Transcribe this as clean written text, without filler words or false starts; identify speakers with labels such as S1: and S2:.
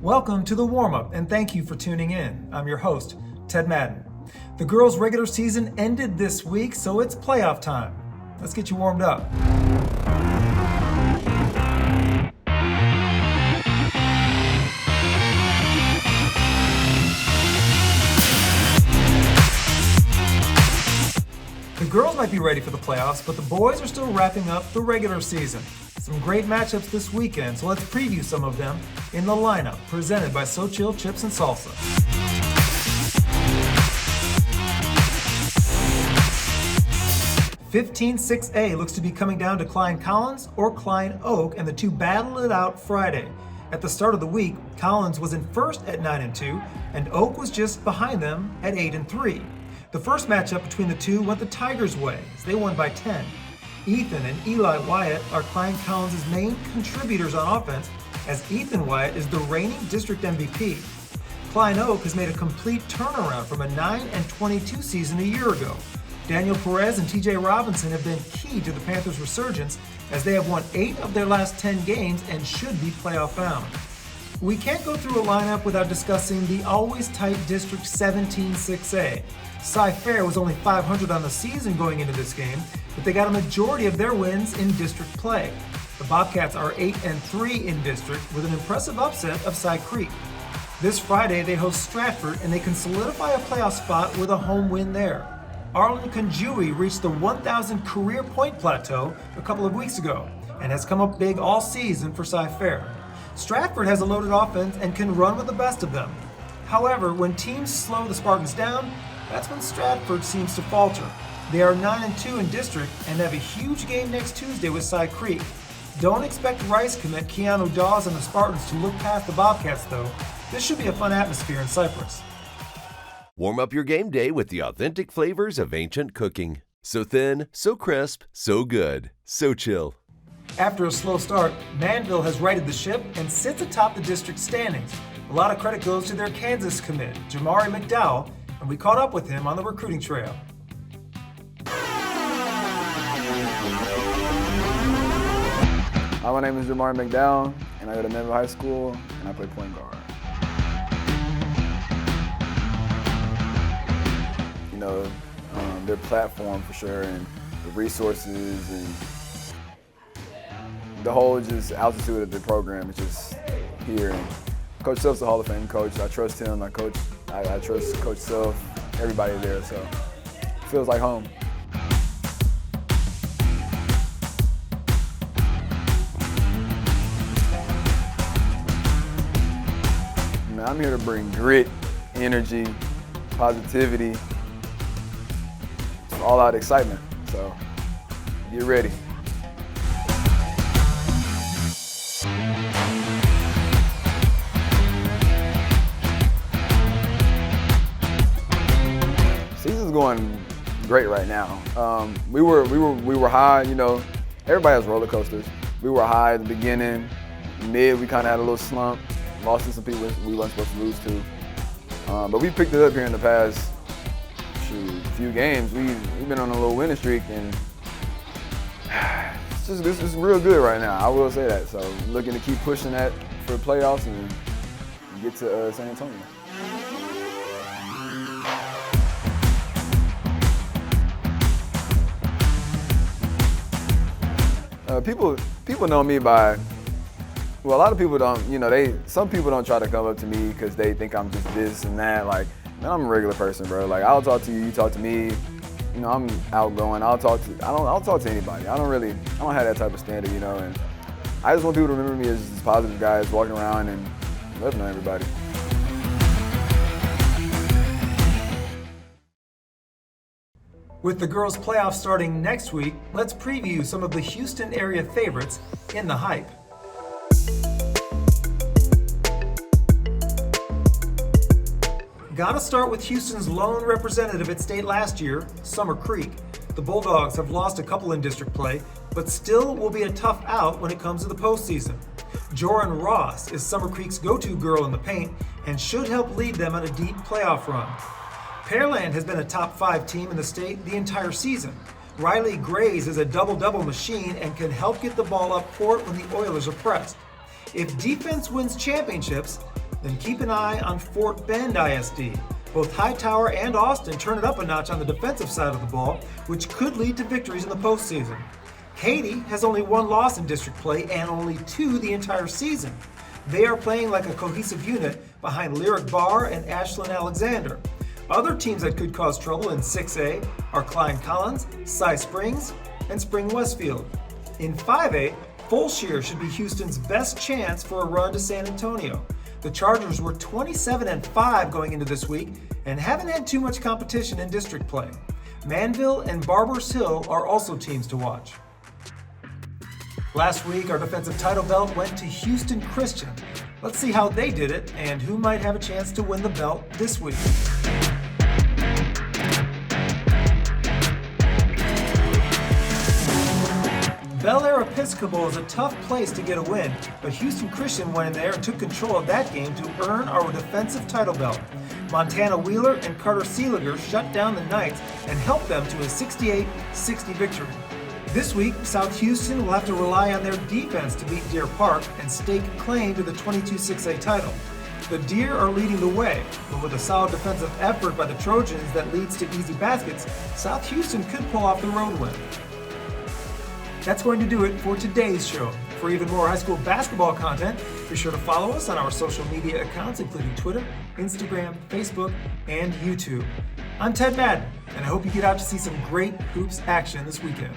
S1: Welcome to the Warmup, and thank you for tuning in. I'm your host, Ted Madden. The girls' regular season ended this week, so it's playoff time. Let's get you warmed up. The girls might be ready for the playoffs, but the boys are still wrapping up the regular season. Some great matchups this weekend, so let's preview some of them in the lineup presented by So Chill Chips and Salsa. 15-6A looks to be coming down to Klein Collins or Klein Oak, and the two battled it out Friday. At the start of the week, Collins was in first at 9-2, and Oak was just behind them at 8-3. The first matchup between the two went the Tigers' way, as they won by 10. Ethan and Eli Wyatt are Klein Collins' main contributors on offense, as Ethan Wyatt is the reigning district MVP. Klein Oak has made a complete turnaround from a 9-22 season a year ago. Daniel Perez and TJ Robinson have been key to the Panthers' resurgence, as they have won 8 of their last 10 games and should be playoff bound. We can't go through a lineup without discussing the always tight District 17-6A. Cy-Fair was only .500 on the season going into this game, but they got a majority of their wins in district play. The Bobcats are 8-3 in district with an impressive upset of Cy Creek. This Friday they host Stratford, and they can solidify a playoff spot with a home win there. Arlen Conjui reached the 1,000 career point plateau a couple of weeks ago and has come up big all season for Cy-Fair. Stratford has a loaded offense and can run with the best of them. However, when teams slow the Spartans down, that's when Stratford seems to falter. They are 9-2 in district and have a huge game next Tuesday with Cy Creek. Don't expect Rice commit Keanu Dawes and the Spartans to look past the Bobcats though. This should be a fun atmosphere in Cypress.
S2: Warm up your game day with the authentic flavors of ancient cooking. So thin, so crisp, so good, so chill.
S1: After a slow start, Manvel has righted the ship and sits atop the district standings. A lot of credit goes to their Kansas commit, Jamari McDowell, and we caught up with him on the recruiting trail.
S3: My name is Jamari McDowell, and I go to Manvel High School, and I play point guard. You know, their platform for sure, and the resources, and the whole just altitude of the program is just here. And Coach Self's a Hall of Fame coach. I trust him. I trust Coach Self, everybody there, so it feels like home. I'm here to bring grit, energy, positivity, all-out excitement, so get ready. Season's going great right now. We were high, you know, everybody has roller coasters. We were high at the beginning, mid we kind of had a little slump. Lost to some people we weren't supposed to lose to. But we picked it up here in the past few games. We've been on a little winning streak, and this is real good right now. I will say that. So looking to keep pushing that for the playoffs and get to San Antonio. People know me by. Well, a lot of people don't, you know, some people don't try to come up to me because they think I'm just this and that. Like, man, I'm a regular person, bro. Like, I'll talk to you, you talk to me. You know, I'm outgoing. I'll talk to anybody. I don't have that type of standard, you know. And I just want people to remember me as this positive guy that's walking around and loving on everybody.
S1: With the girls' playoffs starting next week, let's preview some of the Houston area favorites in the hype. Gotta start with Houston's lone representative at state last year, Summer Creek. The Bulldogs have lost a couple in district play, but still will be a tough out when it comes to the postseason. Joran Ross is Summer Creek's go-to girl in the paint and should help lead them on a deep playoff run. Pearland has been a top 5 team in the state the entire season. Riley Grays is a double-double machine and can help get the ball up court when the Oilers are pressed. If defense wins championships, Then keep an eye on Fort Bend ISD. Both Hightower and Austin turn it up a notch on the defensive side of the ball, which could lead to victories in the postseason. Katy has only one loss in district play and only 2 the entire season. They are playing like a cohesive unit behind Lyric Barr and Ashland Alexander. Other teams that could cause trouble in 6A are Klein Collins, Cy Springs, and Spring Westfield. In 5A, Fulshear should be Houston's best chance for a run to San Antonio. The Chargers were 27-5 going into this week and haven't had too much competition in district play. Manvel and Barbers Hill are also teams to watch. Last week, our defensive title belt went to Houston Christian. Let's see how they did it and who might have a chance to win the belt this week. Bel Air Episcopal is a tough place to get a win, but Houston Christian went in there and took control of that game to earn our defensive title belt. Montana Wheeler and Carter Seeliger shut down the Knights and helped them to a 68-60 victory. This week, South Houston will have to rely on their defense to beat Deer Park and stake claim to the 22-6A title. The Deer are leading the way, but with a solid defensive effort by the Trojans that leads to easy baskets, South Houston could pull off the road win. That's going to do it for today's show. For even more high school basketball content, be sure to follow us on our social media accounts, including Twitter, Instagram, Facebook, and YouTube. I'm Ted Madden, and I hope you get out to see some great hoops action this weekend.